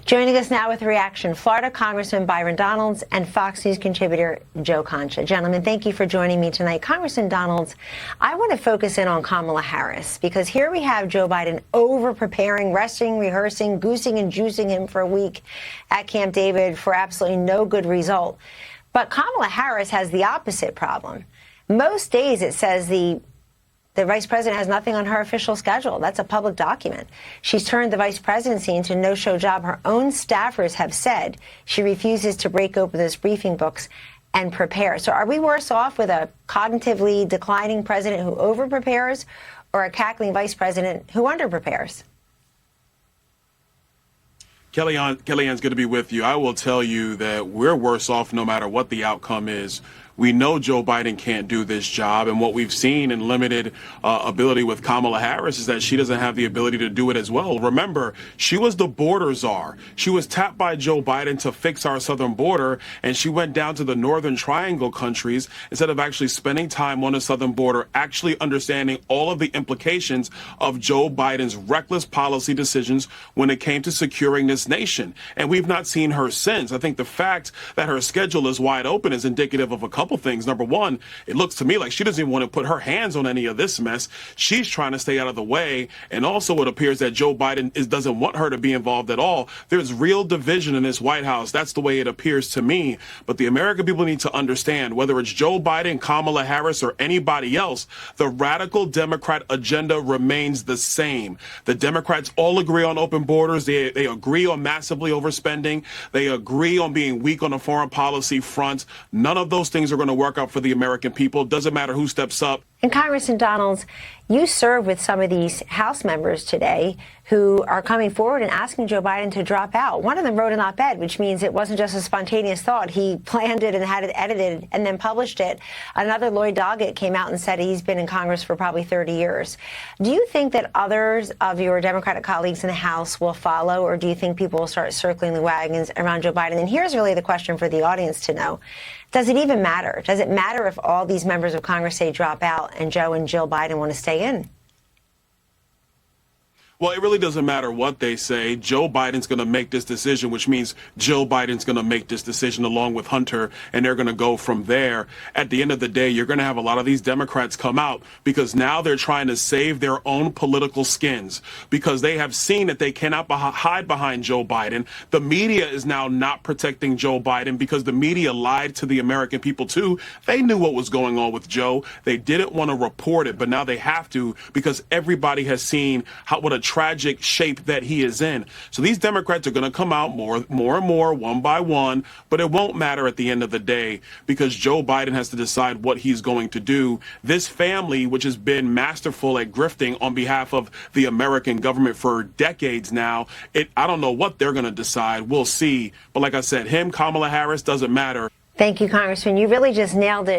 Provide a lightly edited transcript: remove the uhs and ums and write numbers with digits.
Joining us now with a reaction, Florida Congressman Byron Donalds and Fox News contributor Joe Concha. Gentlemen, thank you for joining me tonight. Congressman Donalds, I want to focus in on Kamala Harris because here we have Joe Biden over-preparing, resting, rehearsing, goosing and juicing him for a week at Camp David for absolutely no good result. But Kamala Harris has the opposite problem. Most days it says the vice president has nothing on her official schedule. That's a public document. She's turned the vice presidency into a no-show job. Her own staffers have said she refuses to break open those briefing books and prepare. So are we worse off with a cognitively declining president who over-prepares or a cackling vice president who under-prepares? Kellyanne's good to be with you. I will tell you that we're worse off no matter what the outcome is. We know Joe Biden can't do this job, and what we've seen in limited ability with Kamala Harris is that she doesn't have the ability to do it as well. Remember, she was the border czar. She was tapped by Joe Biden to fix our southern border, and she went down to the Northern Triangle countries instead of actually spending time on the southern border, actually understanding all of the implications of Joe Biden's reckless policy decisions when it came to securing this nation. And we've not seen her since. I think the fact that her schedule is wide open is indicative of a couple things. Number one, it looks to me like she doesn't even want to put her hands on any of this mess. She's trying to stay out of the way. And also it appears that Joe Biden doesn't want her to be involved at all. There's real division in this White House. That's the way it appears to me. But the American people need to understand, whether it's Joe Biden, Kamala Harris, or anybody else, the radical Democrat agenda remains the same. The Democrats all agree on open borders. They agree on massively overspending. They agree on being weak on the foreign policy front. None of those things are going to work out for the American people. Doesn't matter who steps up. And Congressman Donalds, you serve with some of these House members today who are coming forward and asking Joe Biden to drop out. One of them wrote an op-ed, which means it wasn't just a spontaneous thought. He planned it and had it edited and then published it. Another, Lloyd Doggett, came out and said he's been in Congress for probably 30 years. Do you think that others of your Democratic colleagues in the House will follow, or do you think people will start circling the wagons around Joe Biden? And here's really the question for the audience to know. Does it even matter? Does it matter if all these members of Congress say drop out and Joe and Jill Biden want to stay in? Well, it really doesn't matter what they say. Joe Biden's going to make this decision, which means Jill Biden's going to make this decision along with Hunter, and they're going to go from there. At the end of the day, you're going to have a lot of these Democrats come out because now they're trying to save their own political skins because they have seen that they cannot hide behind Joe Biden. The media is now not protecting Joe Biden because the media lied to the American people, too. They knew what was going on with Joe. They didn't want to report it, but now they have to because everybody has seen what a tragic shape that he is in. So these Democrats are going to come out more and more, one by one, but it won't matter at the end of the day because Joe Biden has to decide what he's going to do. This family, which has been masterful at grifting on behalf of the American government for decades now, I don't know what they're going to decide. We'll see. But like I said, Kamala Harris, doesn't matter. Thank you, Congressman. You really just nailed it.